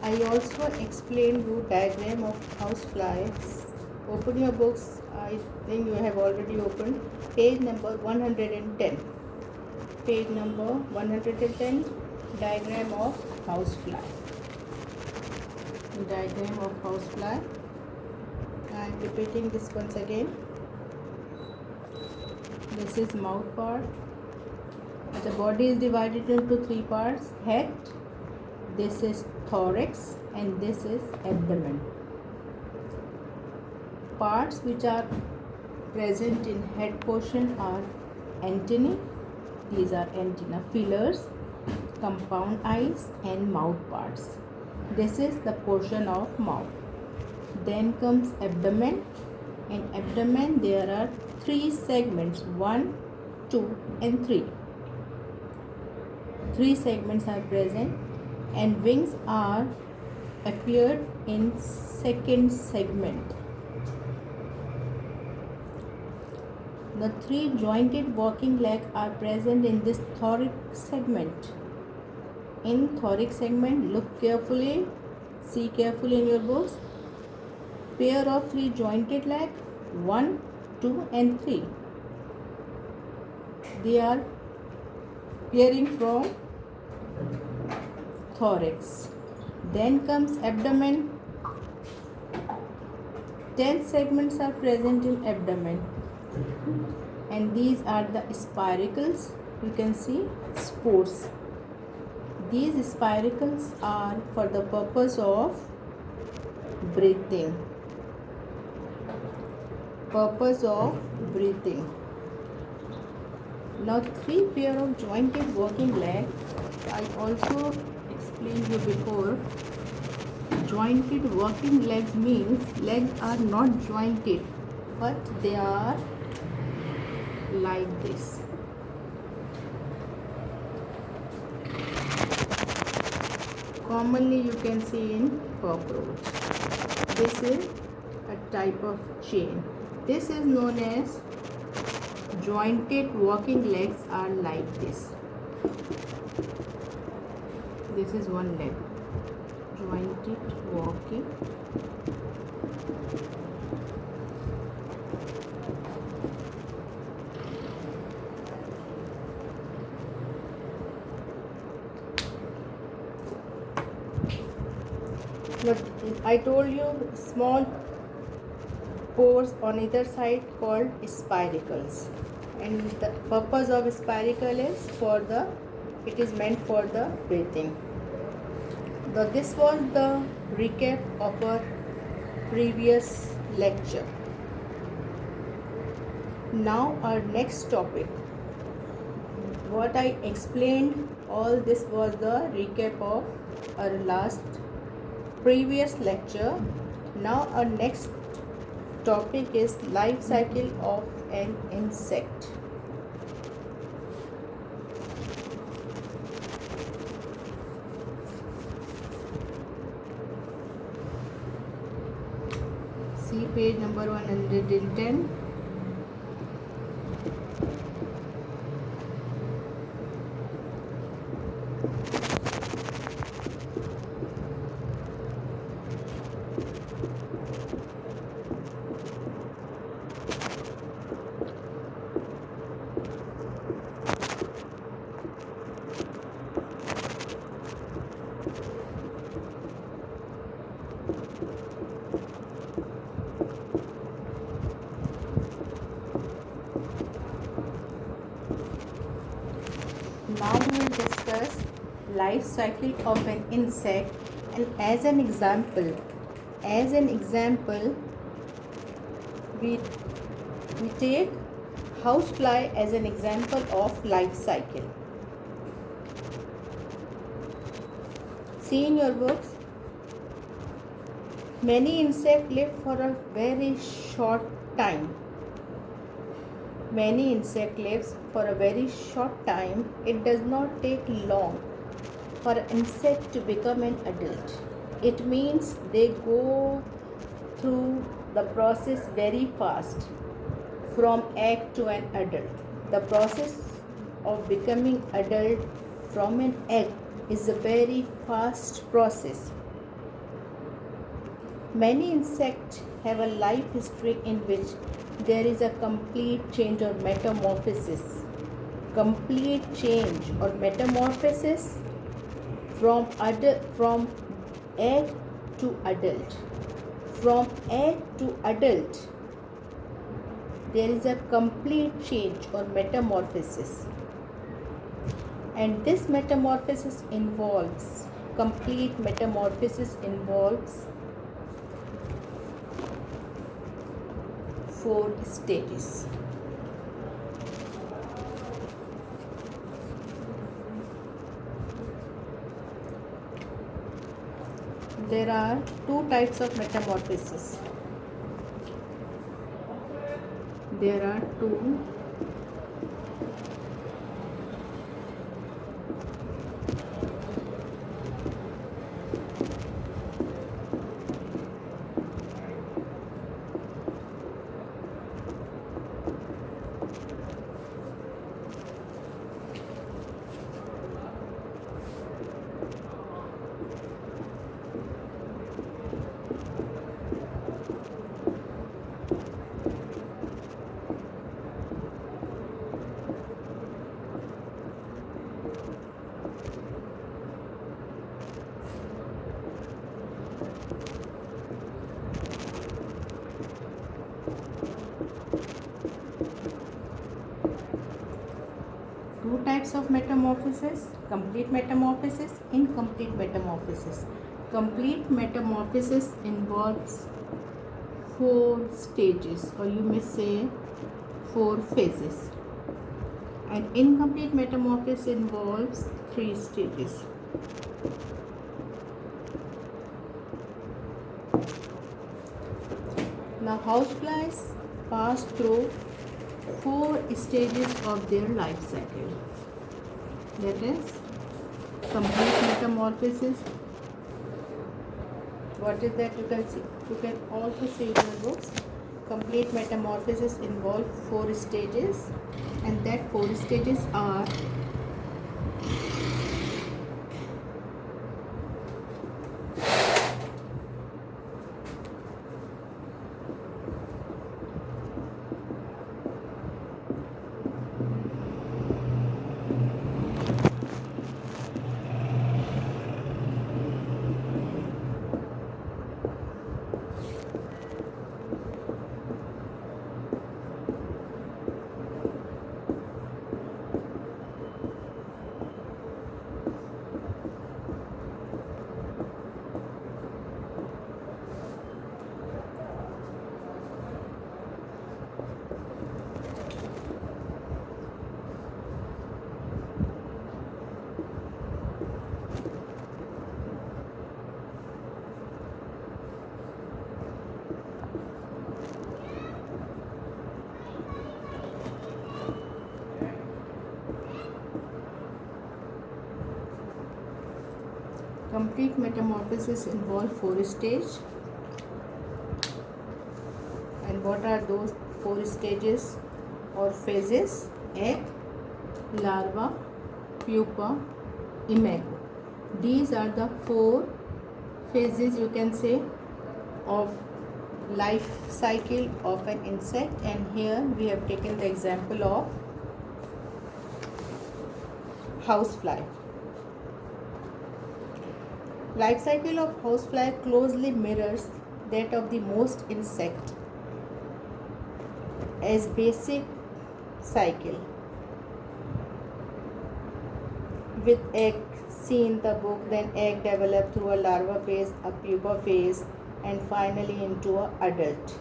I also explained you diagram of houseflies. Open your books. I think you have already opened page number 110. Page number 110, diagram of housefly. Diagram of housefly. I am repeating this once again. This is mouth part. The body is divided into three parts: head, this is thorax, and this is abdomen. Parts which are present in head portion are antennae, these are antenna fillers, compound eyes, and mouth parts. This is the portion of mouth. Then comes abdomen. In abdomen there are three segments, 1, 2 and 3. Three segments are present, and wings are appeared in second segment. The three jointed walking legs are present in this thoracic segment. In thoracic segment, look carefully, see carefully in your books. Pair of three jointed legs, 1, 2 and 3. They are appearing from thorax. Then comes abdomen. 10 segments are present in abdomen, and these are the spiracles. You can see spores. These spiracles are for the purpose of breathing. Now three pair of jointed working legs. I also explained you before. Jointed working legs means legs are not jointed, but they are like this. Commonly you can see in cockroach. This is a type of chain. This is known as jointed walking legs are like this. This is one leg. Jointed walking. But I told you small pores on either side called spiracles, and the purpose of spiracle is it is meant for the breathing. This was the recap of our previous lecture. Now our next topic. What I explained, all this was the recap of our previous lecture. Now our next topic is life cycle of an insect. See page number 110. Now we will discuss life cycle of an insect, and as an example we take housefly as an example of life cycle. See in your books, many insects live for a very short time. Many insect lives for a very short time. It does not take long for an insect to become an adult. It means they go through the process very fast, from egg to an adult. The process of becoming adult from an egg is a very fast process. Many insects have a life history in which there is a complete change or metamorphosis. Complete change or metamorphosis from egg to adult. From egg to adult, there is a complete change or metamorphosis. And this metamorphosis involves, complete metamorphosis involves 4 stages. There are 2 types of metamorphosis. There are 2 types of metamorphosis: complete metamorphosis, incomplete metamorphosis. Complete metamorphosis involves 4 stages, or you may say 4 phases, and incomplete metamorphosis involves 3 stages. Now houseflies pass through 4 stages of their life cycle. That is complete metamorphosis. What is that? You can see. You can also see in your books. Complete metamorphosis involves 4 stages, and that 4 stages are complete metamorphosis involve 4 stages. And what are those 4 stages or phases? Egg, larva, pupa, imago. These are the 4 phases, you can say, of life cycle of an insect, and here we have taken the example of housefly. Life cycle of housefly closely mirrors that of the most insect as basic cycle, with egg seen in the book, then egg develop through a larva phase, a pupa phase, and finally into an adult.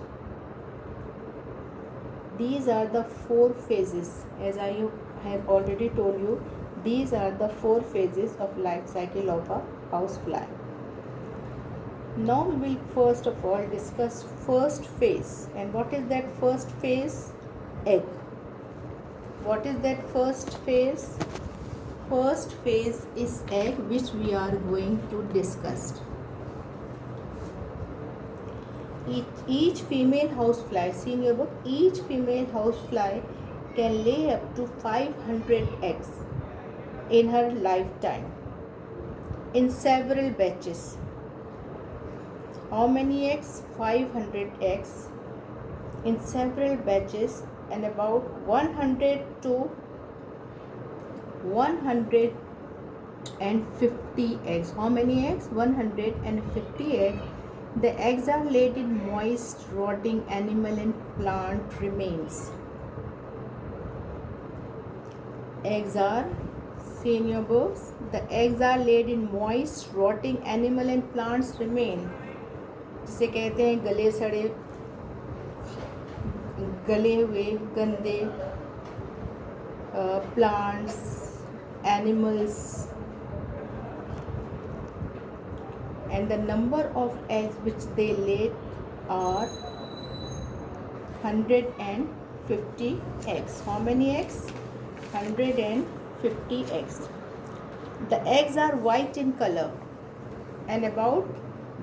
These are the 4 phases. As I have already told you, these are the 4 phases of life cycle of a housefly. Now we will first of all discuss first phase. And what is that first phase? Egg. What is that first phase? First phase is egg, which we are going to discuss. Each female housefly, see in your book, each female housefly can lay up to 500 eggs in her lifetime in several batches. How many eggs? 500 eggs in several batches and about 100 to 150 eggs. How many eggs? 150 eggs. The eggs are laid in moist, rotting animal and plant remains. Eggs are, see in your books, the eggs are laid in moist, rotting animal and plants remain. जिसे कहते हैं गले सड़े, गले हुए, गंदे plants, animals, and the number of eggs which they lay are 150 eggs. How many eggs? 150 eggs. The eggs are white in color and about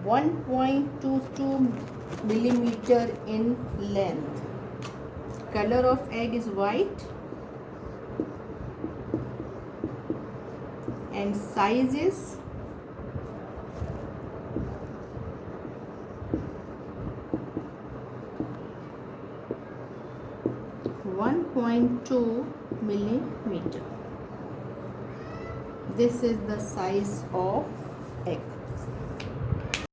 1.22 millimeter in length. Color of egg is white and size is 1.2 millimeter. This is the size of egg.